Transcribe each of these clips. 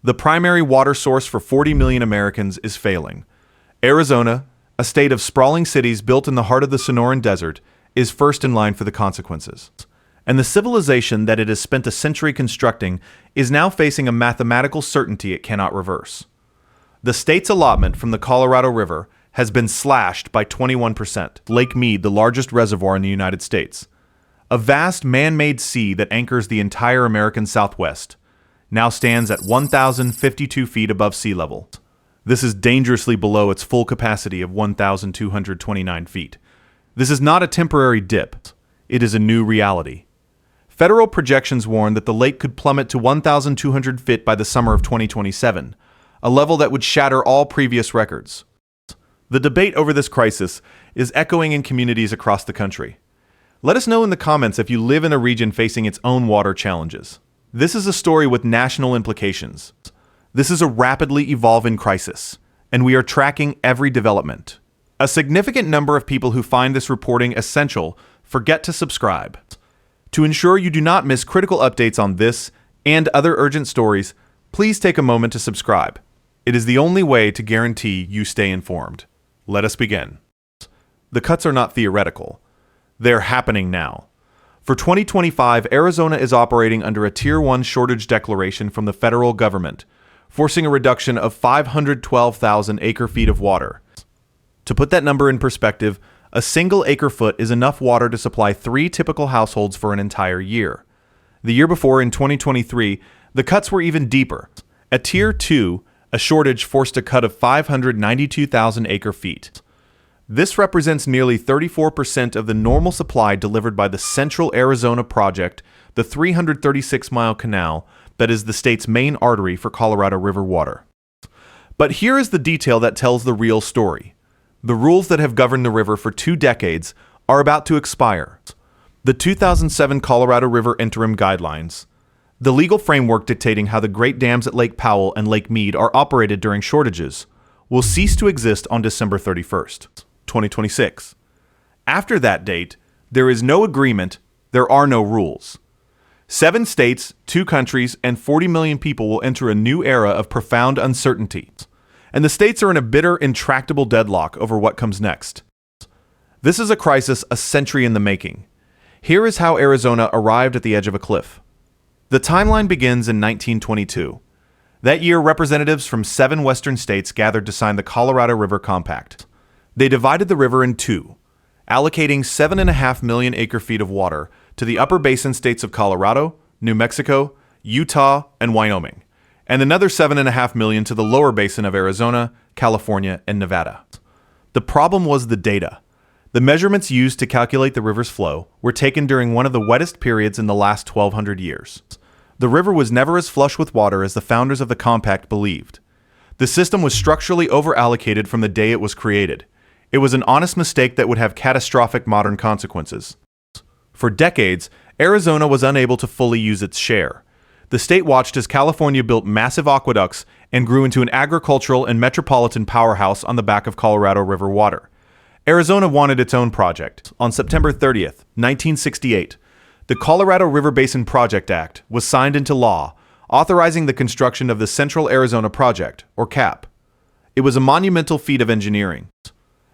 The primary water source for 40 million Americans is failing. Arizona, a state of sprawling cities built in the heart of the Sonoran Desert, is first in line for the consequences. And the civilization that it has spent a century constructing is now facing a mathematical certainty it cannot reverse. The state's allotment from the Colorado River has been slashed by 21%. Lake Mead, the largest reservoir in the United States, a vast man-made sea that anchors the entire American Southwest, now stands at 1,052 feet above sea level. This is dangerously below its full capacity of 1,229 feet. This is not a temporary dip. It is a new reality. Federal projections warn that the lake could plummet to 1,200 feet by the summer of 2027, a level that would shatter all previous records. The debate over this crisis is echoing in communities across the country. Let us know in the comments if you live in a region facing its own water challenges. This is a story with national implications. This is a rapidly evolving crisis, and we are tracking every development. A significant number of people who find this reporting essential forget to subscribe. To ensure you do not miss critical updates on this and other urgent stories, please take a moment to subscribe. It is the only way to guarantee you stay informed. Let us begin. The cuts are not theoretical. They're happening now. For 2025, Arizona is operating under a Tier 1 shortage declaration from the federal government, forcing a reduction of 512,000 acre-feet of water. To put that number in perspective, a single acre-foot is enough water to supply 3 typical households for an entire year. The year before, in 2023, the cuts were even deeper. At Tier 2, a shortage forced a cut of 592,000 acre-feet. This represents nearly 34% of the normal supply delivered by the Central Arizona Project, the 336-mile canal that is the state's main artery for Colorado River water. But here is the detail that tells the real story. The rules that have governed the river for 2 decades are about to expire. The 2007 Colorado River Interim Guidelines, the legal framework dictating how the Great Dams at Lake Powell and Lake Mead are operated during shortages, will cease to exist on December 31st, 2026. After that date, there is no agreement, there are no rules. 7 states, 2 countries, and 40 million people will enter a new era of profound uncertainty. And the states are in a bitter, intractable deadlock over what comes next. This is a crisis a century in the making. Here is how Arizona arrived at the edge of a cliff. The timeline begins in 1922. That year, representatives from 7 western states gathered to sign the Colorado River Compact. They divided the river in 2, allocating 7.5 million acre-feet of water to the upper basin states of Colorado, New Mexico, Utah, and Wyoming, and another 7.5 million to the lower basin of Arizona, California, and Nevada. The problem was the data. The measurements used to calculate the river's flow were taken during one of the wettest periods in the last 1,200 years. The river was never as flush with water as the founders of the compact believed. The system was structurally over-allocated from the day it was created. It was an honest mistake that would have catastrophic modern consequences. For decades, Arizona was unable to fully use its share. The state watched as California built massive aqueducts and grew into an agricultural and metropolitan powerhouse on the back of Colorado River water. Arizona wanted its own project. On September 30th, 1968, the Colorado River Basin Project Act was signed into law, authorizing the construction of the Central Arizona Project, or CAP. It was a monumental feat of engineering.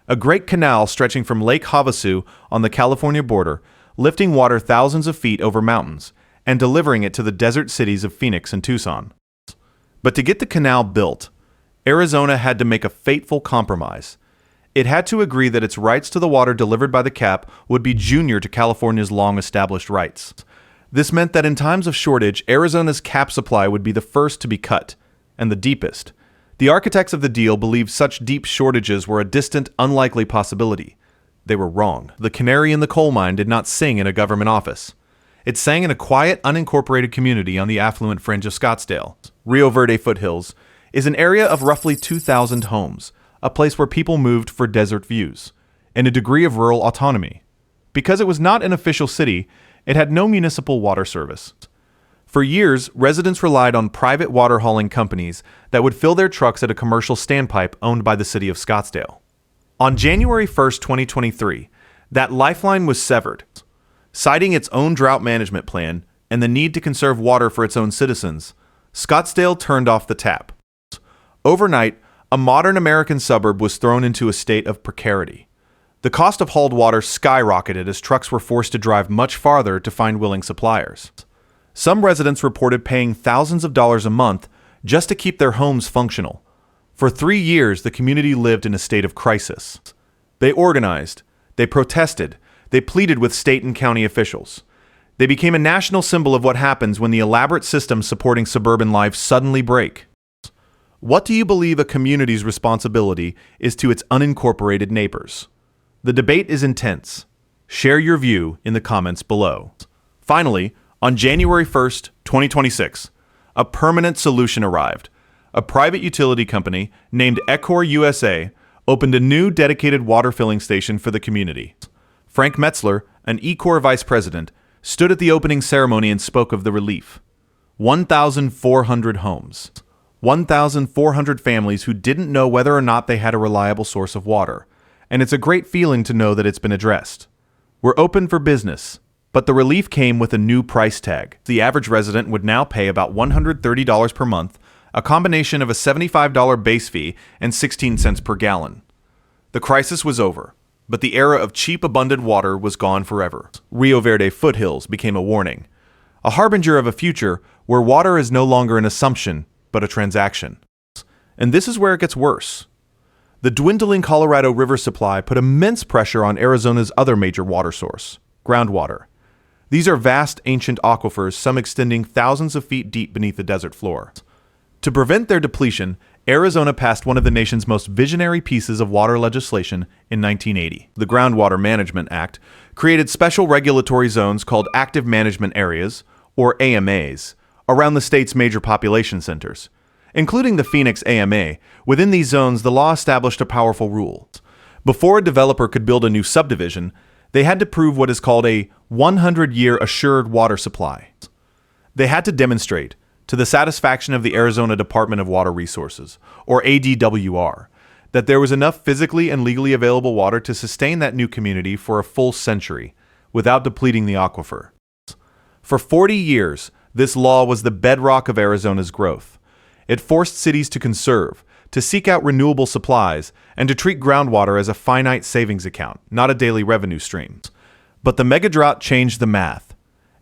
A great canal stretching from Lake Havasu on the California border, lifting water thousands of feet over mountains, and delivering it to the desert cities of Phoenix and Tucson. But to get the canal built, Arizona had to make a fateful compromise. It had to agree that its rights to the water delivered by the CAP would be junior to California's long-established rights. This meant that in times of shortage, Arizona's CAP supply would be the first to be cut, and the deepest. The architects of the deal believed such deep shortages were a distant, unlikely possibility. They were wrong. The canary in the coal mine did not sing in a government office. It sang in a quiet, unincorporated community on the affluent fringe of Scottsdale. Rio Verde Foothills is an area of roughly 2,000 homes, a place where people moved for desert views, and a degree of rural autonomy. Because it was not an official city, it had no municipal water service. For years, residents relied on private water hauling companies that would fill their trucks at a commercial standpipe owned by the city of Scottsdale. On January 1st, 2023, that lifeline was severed. Citing its own drought management plan and the need to conserve water for its own citizens, Scottsdale turned off the tap. Overnight, a modern American suburb was thrown into a state of precarity. The cost of hauled water skyrocketed as trucks were forced to drive much farther to find willing suppliers. Some residents reported paying thousands of dollars a month just to keep their homes functional. For 3 years, the community lived in a state of crisis. They organized, they protested, they pleaded with state and county officials. They became a national symbol of what happens when the elaborate systems supporting suburban life suddenly break. What do you believe a community's responsibility is to its unincorporated neighbors? The debate is intense. Share your view in the comments below. Finally, on January 1st, 2026, a permanent solution arrived. A private utility company named Ecor USA opened a new dedicated water filling station for the community. Frank Metzler, an Ecor vice president, stood at the opening ceremony and spoke of the relief. 1,400 homes. 1,400 families who didn't know whether or not they had a reliable source of water. And it's a great feeling to know that it's been addressed. We're open for business, but the relief came with a new price tag. The average resident would now pay about $130 per month, a combination of a $75 base fee and 16 cents per gallon. The crisis was over, but the era of cheap, abundant water was gone forever. Rio Verde Foothills became a warning, a harbinger of a future where water is no longer an assumption, but a transaction. And this is where it gets worse. The dwindling Colorado River supply put immense pressure on Arizona's other major water source, groundwater. These are vast, ancient aquifers, some extending thousands of feet deep beneath the desert floor. To prevent their depletion, Arizona passed one of the nation's most visionary pieces of water legislation in 1980. The Groundwater Management Act created special regulatory zones called active management areas, or AMAs, around the state's major population centers. Including the Phoenix AMA, within these zones the law established a powerful rule. Before a developer could build a new subdivision, they had to prove what is called a 100-year assured water supply. They had to demonstrate, to the satisfaction of the Arizona Department of Water Resources, or ADWR, that there was enough physically and legally available water to sustain that new community for a full century, without depleting the aquifer. For 40 years, this law was the bedrock of Arizona's growth. It forced cities to conserve, to seek out renewable supplies, and to treat groundwater as a finite savings account, not a daily revenue stream. But the megadrought changed the math.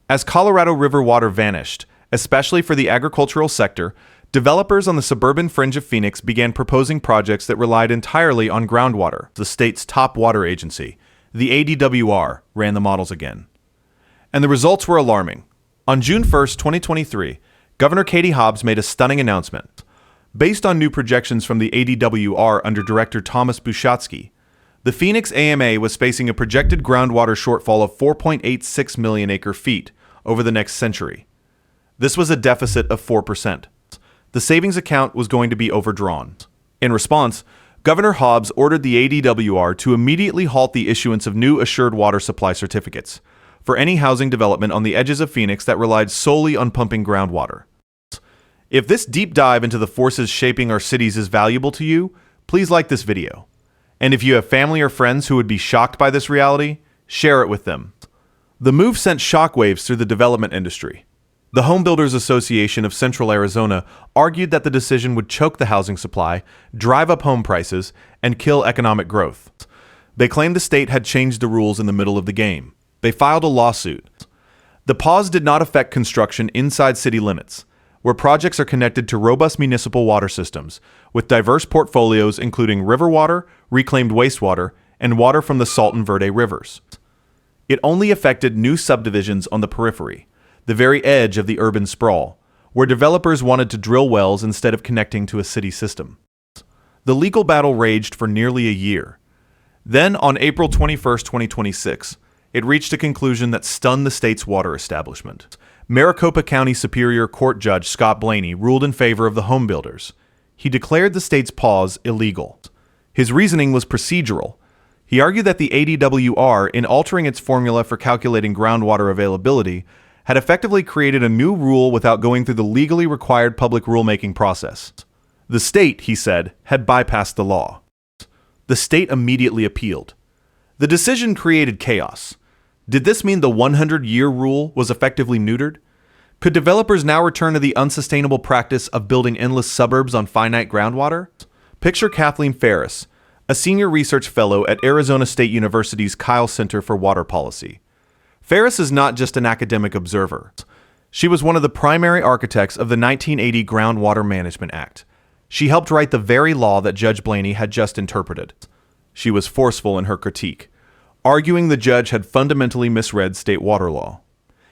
As Colorado River water vanished, especially for the agricultural sector, developers on the suburban fringe of Phoenix began proposing projects that relied entirely on groundwater. The state's top water agency, the ADWR, ran the models again. And the results were alarming. On June 1st, 2023, Governor Katie Hobbs made a stunning announcement. Based on new projections from the ADWR under Director Thomas Bushatsky, the Phoenix AMA was facing a projected groundwater shortfall of 4.86 million acre-feet over the next century. This was a deficit of 4%. The savings account was going to be overdrawn. In response, Governor Hobbs ordered the ADWR to immediately halt the issuance of new assured water supply certificates for any housing development on the edges of Phoenix that relied solely on pumping groundwater. If this deep dive into the forces shaping our cities is valuable to you, please like this video. And if you have family or friends who would be shocked by this reality, share it with them. The move sent shockwaves through the development industry. The Home Builders Association of Central Arizona argued that the decision would choke the housing supply, drive up home prices, and kill economic growth. They claimed the state had changed the rules in the middle of the game. They filed a lawsuit. The pause did not affect construction inside city limits, where projects are connected to robust municipal water systems, with diverse portfolios including river water, reclaimed wastewater, and water from the Salt and Verde rivers. It only affected new subdivisions on the periphery, the very edge of the urban sprawl, where developers wanted to drill wells instead of connecting to a city system. The legal battle raged for nearly a year. Then, on April 21, 2026, it reached a conclusion that stunned the state's water establishment. Maricopa County Superior Court Judge Scott Blaney ruled in favor of the home builders. He declared the state's pause illegal. His reasoning was procedural. He argued that the ADWR, in altering its formula for calculating groundwater availability, had effectively created a new rule without going through the legally required public rulemaking process. The state, he said, had bypassed the law. The state immediately appealed. The decision created chaos. Did this mean the 100-year rule was effectively neutered? Could developers now return to the unsustainable practice of building endless suburbs on finite groundwater? Picture Kathleen Ferris, a senior research fellow at Arizona State University's Kyle Center for Water Policy. Ferris is not just an academic observer. She was one of the primary architects of the 1980 Groundwater Management Act. She helped write the very law that Judge Blaney had just interpreted. She was forceful in her critique, arguing the judge had fundamentally misread state water law.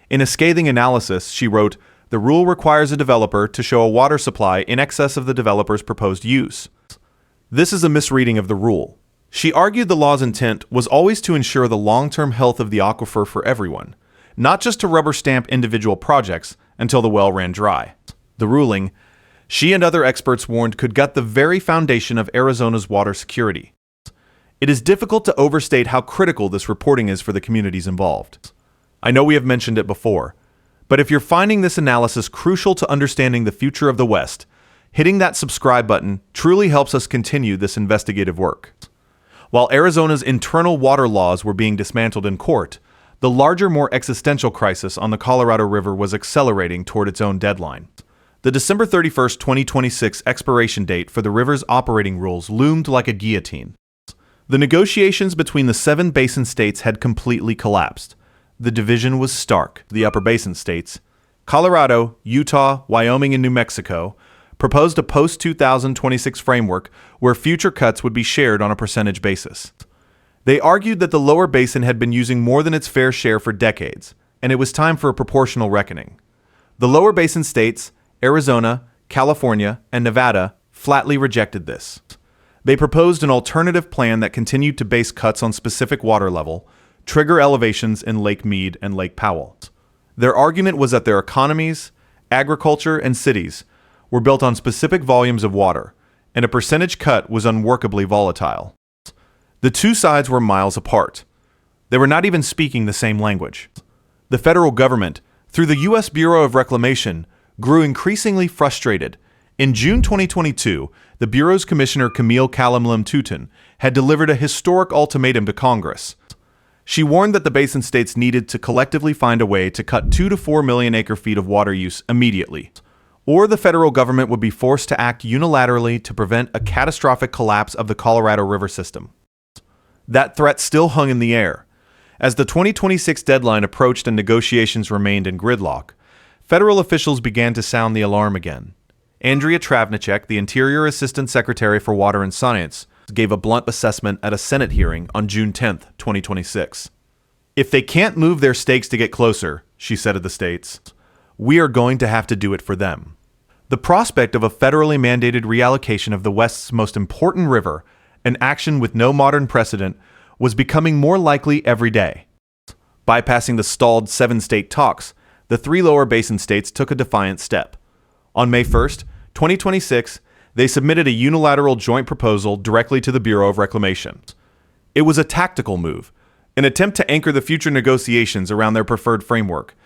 In a scathing analysis, she wrote, "The rule requires a developer to show a water supply in excess of the developer's proposed use. This is a misreading of the rule." She argued the law's intent was always to ensure the long-term health of the aquifer for everyone, not just to rubber stamp individual projects until the well ran dry. The ruling, she and other experts warned, could gut the very foundation of Arizona's water security. It is difficult to overstate how critical this reporting is for the communities involved. I know we have mentioned it before, but if you're finding this analysis crucial to understanding the future of the West, hitting that subscribe button truly helps us continue this investigative work. While Arizona's internal water laws were being dismantled in court, the larger, more existential crisis on the Colorado River was accelerating toward its own deadline. The December 31st, 2026 expiration date for the river's operating rules loomed like a guillotine. The negotiations between the 7 basin states had completely collapsed. The division was stark. The upper basin states, Colorado, Utah, Wyoming, and New Mexico, proposed a post-2026 framework where future cuts would be shared on a percentage basis. They argued that the lower basin had been using more than its fair share for decades, and it was time for a proportional reckoning. The lower basin states, Arizona, California, and Nevada, flatly rejected this. They proposed an alternative plan that continued to base cuts on specific water level, trigger elevations in Lake Mead and Lake Powell. Their argument was that their economies, agriculture, and cities were built on specific volumes of water, and a percentage cut was unworkably volatile. The two sides were miles apart. They were not even speaking the same language. The federal government, through the U.S. Bureau of Reclamation, grew increasingly frustrated. In June 2022, the Bureau's Commissioner Camille Calamlum-Touton had delivered a historic ultimatum to Congress. She warned that the basin states needed to collectively find a way to cut 2 to 4 million acre-feet of water use immediately, or the federal government would be forced to act unilaterally to prevent a catastrophic collapse of the Colorado River system. That threat still hung in the air. As the 2026 deadline approached and negotiations remained in gridlock, federal officials began to sound the alarm again. Andrea Travnicek, the Interior Assistant Secretary for Water and Science, gave a blunt assessment at a Senate hearing on June 10, 2026. "If they can't move their stakes to get closer," she said of the states, "we are going to have to do it for them." The prospect of a federally mandated reallocation of the West's most important river, an action with no modern precedent, was becoming more likely every day. Bypassing the stalled 7-state talks, the 3 lower basin states took a defiant step. On May 1st, 2026, they submitted a unilateral joint proposal directly to the Bureau of Reclamation. It was a tactical move, an attempt to anchor the future negotiations around their preferred framework,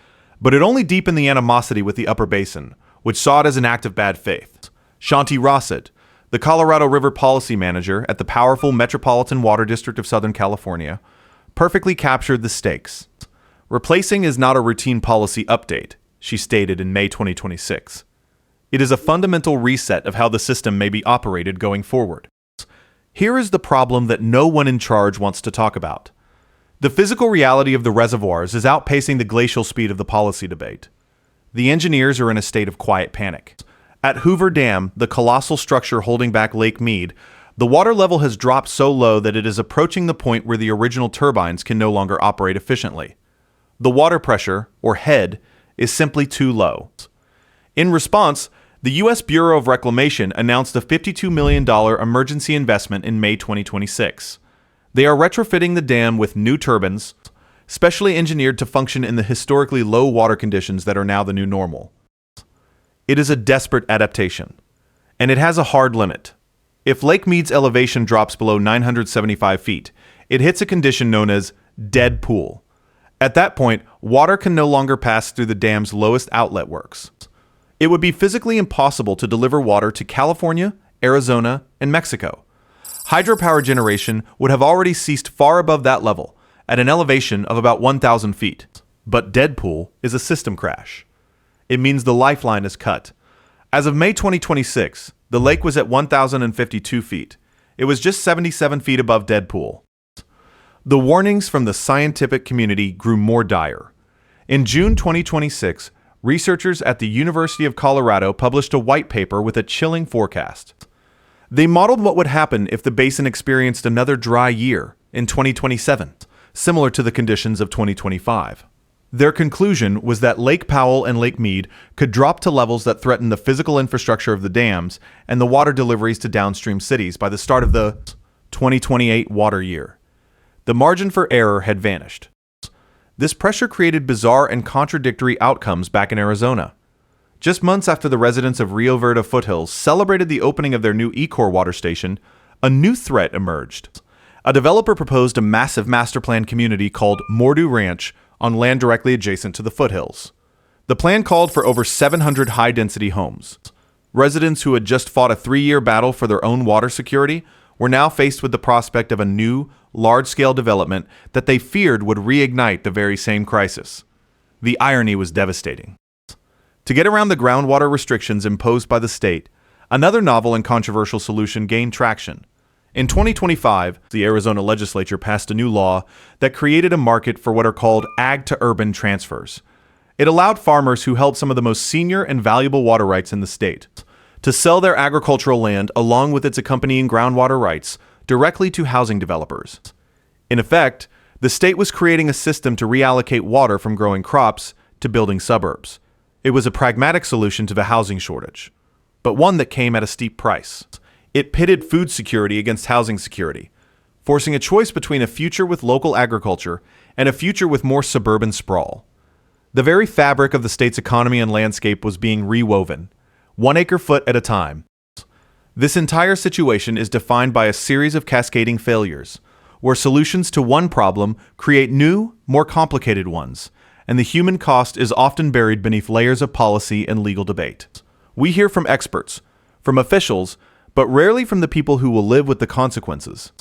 but it only deepened the animosity with the upper basin, which saw it as an act of bad faith. Shanti Rossett, the Colorado River Policy Manager at the powerful Metropolitan Water District of Southern California, perfectly captured the stakes. "Replacing is not a routine policy update," she stated in May 2026. "It is a fundamental reset of how the system may be operated going forward." Here is the problem that no one in charge wants to talk about. The physical reality of the reservoirs is outpacing the glacial speed of the policy debate. The engineers are in a state of quiet panic. At Hoover Dam, the colossal structure holding back Lake Mead, the water level has dropped so low that it is approaching the point where the original turbines can no longer operate efficiently. The water pressure, or head, is simply too low. In response, the U.S. Bureau of Reclamation announced a $52 million emergency investment in May 2026. They are retrofitting the dam with new turbines, specially engineered to function in the historically low water conditions that are now the new normal. It is a desperate adaptation, and it has a hard limit. If Lake Mead's elevation drops below 975 feet, it hits a condition known as dead pool. At that point, water can no longer pass through the dam's lowest outlet works. It would be physically impossible to deliver water to California, Arizona, and Mexico. Hydropower generation would have already ceased far above that level, at an elevation of about 1,000 feet. But dead pool is a system crash. It means the lifeline is cut. As of May 2026, the lake was at 1,052 feet. It was just 77 feet above dead pool. The warnings from the scientific community grew more dire. In June 2026, researchers at the University of Colorado published a white paper with a chilling forecast. They modeled what would happen if the basin experienced another dry year in 2027, similar to the conditions of 2025. Their conclusion was that Lake Powell and Lake Mead could drop to levels that threaten the physical infrastructure of the dams and the water deliveries to downstream cities by the start of the 2028 water year. The margin for error had vanished. This pressure created bizarre and contradictory outcomes back in Arizona. Just months after the residents of Rio Verde Foothills celebrated the opening of their new Ecor water station, a new threat emerged. A developer proposed a massive master plan community called Mordu Ranch on land directly adjacent to the foothills. The plan called for over 700 high-density homes. Residents who had just fought a 3-year battle for their own water security were now faced with the prospect of a new, large-scale development that they feared would reignite the very same crisis. The irony was devastating. To get around the groundwater restrictions imposed by the state, another novel and controversial solution gained traction. In 2025, the Arizona legislature passed a new law that created a market for what are called ag-to-urban transfers. It allowed farmers who held some of the most senior and valuable water rights in the state to sell their agricultural land along with its accompanying groundwater rights directly to housing developers. In effect, the state was creating a system to reallocate water from growing crops to building suburbs. It was a pragmatic solution to the housing shortage, but one that came at a steep price. It pitted food security against housing security, forcing a choice between a future with local agriculture and a future with more suburban sprawl. The very fabric of the state's economy and landscape was being rewoven, 1 acre-foot at a time. This entire situation is defined by a series of cascading failures, where solutions to one problem create new, more complicated ones, and the human cost is often buried beneath layers of policy and legal debate. We hear from experts, from officials, but rarely from the people who will live with the consequences.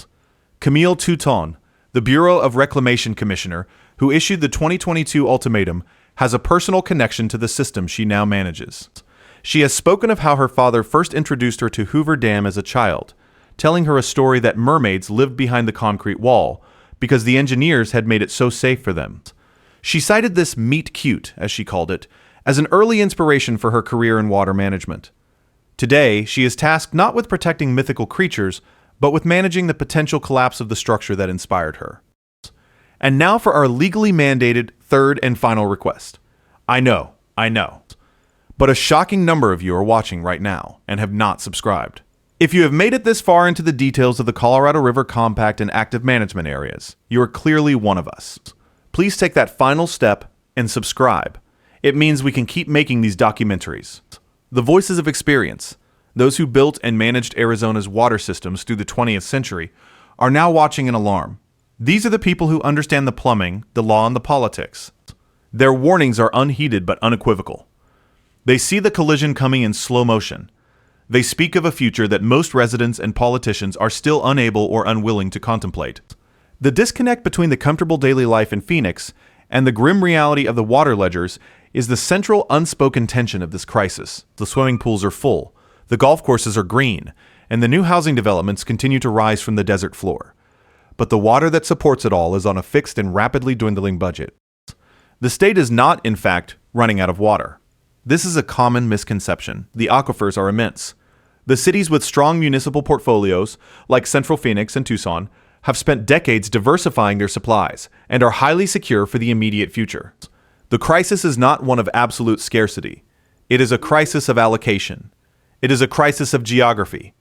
Camille Touton, the Bureau of Reclamation Commissioner, who issued the 2022 ultimatum, has a personal connection to the system she now manages. She has spoken of how her father first introduced her to Hoover Dam as a child, telling her a story that mermaids lived behind the concrete wall because the engineers had made it so safe for them. She cited this meet cute, as she called it, as an early inspiration for her career in water management. Today, she is tasked not with protecting mythical creatures, but with managing the potential collapse of the structure that inspired her. And now for our legally mandated third and final request. I know. But a shocking number of you are watching right now and have not subscribed. If you have made it this far into the details of the Colorado River Compact and active management areas, you are clearly one of us. Please take that final step and subscribe. It means we can keep making these documentaries. The voices of experience, those who built and managed Arizona's water systems through the 20th century, are now watching in alarm. These are the people who understand the plumbing, the law, and the politics. Their warnings are unheeded but unequivocal. They see the collision coming in slow motion. They speak of a future that most residents and politicians are still unable or unwilling to contemplate. The disconnect between the comfortable daily life in Phoenix and the grim reality of the water ledgers is the central unspoken tension of this crisis. The swimming pools are full, the golf courses are green, and the new housing developments continue to rise from the desert floor. But the water that supports it all is on a fixed and rapidly dwindling budget. The state is not, in fact, running out of water. This is a common misconception. The aquifers are immense. The cities with strong municipal portfolios, like Central Phoenix and Tucson, have spent decades diversifying their supplies and are highly secure for the immediate future. The crisis is not one of absolute scarcity. It is a crisis of allocation. It is a crisis of geography.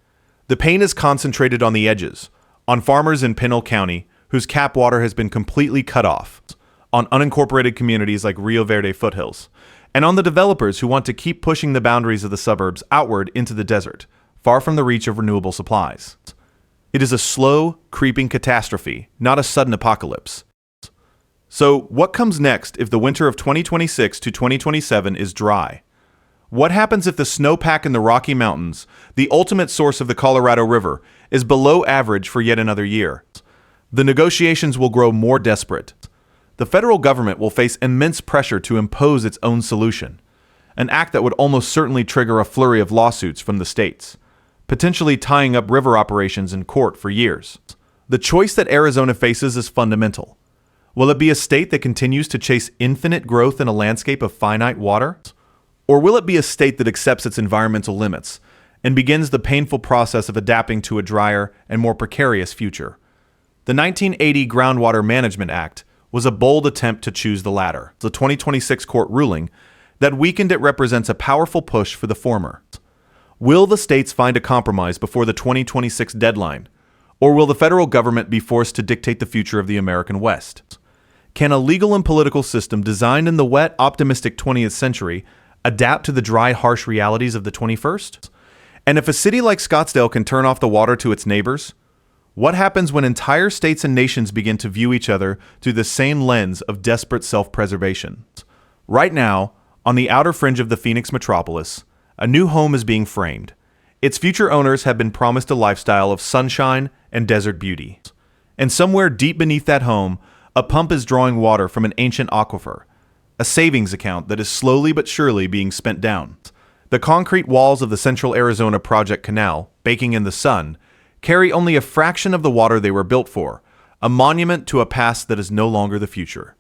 The pain is concentrated on the edges, on farmers in Pinal County whose cap water has been completely cut off, on unincorporated communities like Rio Verde Foothills, and on the developers who want to keep pushing the boundaries of the suburbs outward into the desert, far from the reach of renewable supplies. It is a slow, creeping catastrophe, not a sudden apocalypse. So, what comes next if the winter of 2026 to 2027 is dry? What happens if the snowpack in the Rocky Mountains, the ultimate source of the Colorado River, is below average for yet another year? The negotiations will grow more desperate. The federal government will face immense pressure to impose its own solution. an act that would almost certainly trigger a flurry of lawsuits from the states, potentially tying up river operations in court for years. The choice that Arizona faces is fundamental. Will it be a state that continues to chase infinite growth in a landscape of finite water? Or will it be a state that accepts its environmental limits and begins the painful process of adapting to a drier and more precarious future? The 1980 Groundwater Management Act was a bold attempt to choose the latter. The 2026 court ruling that weakened it represents a powerful push for the former. Will the states find a compromise before the 2026 deadline, or will the federal government be forced to dictate the future of the American West? Can a legal and political system designed in the wet, optimistic 20th century adapt to the dry, harsh realities of the 21st? And if a city like Scottsdale can turn off the water to its neighbors, what happens when entire states and nations begin to view each other through the same lens of desperate self-preservation? Right now, on the outer fringe of the Phoenix metropolis, a new home is being framed. Its future owners have been promised a lifestyle of sunshine and desert beauty. And somewhere deep beneath that home, a pump is drawing water from an ancient aquifer, a savings account that is slowly but surely being spent down. The concrete walls of the Central Arizona Project Canal, baking in the sun, carry only a fraction of the water they were built for, a monument to a past that is no longer the future.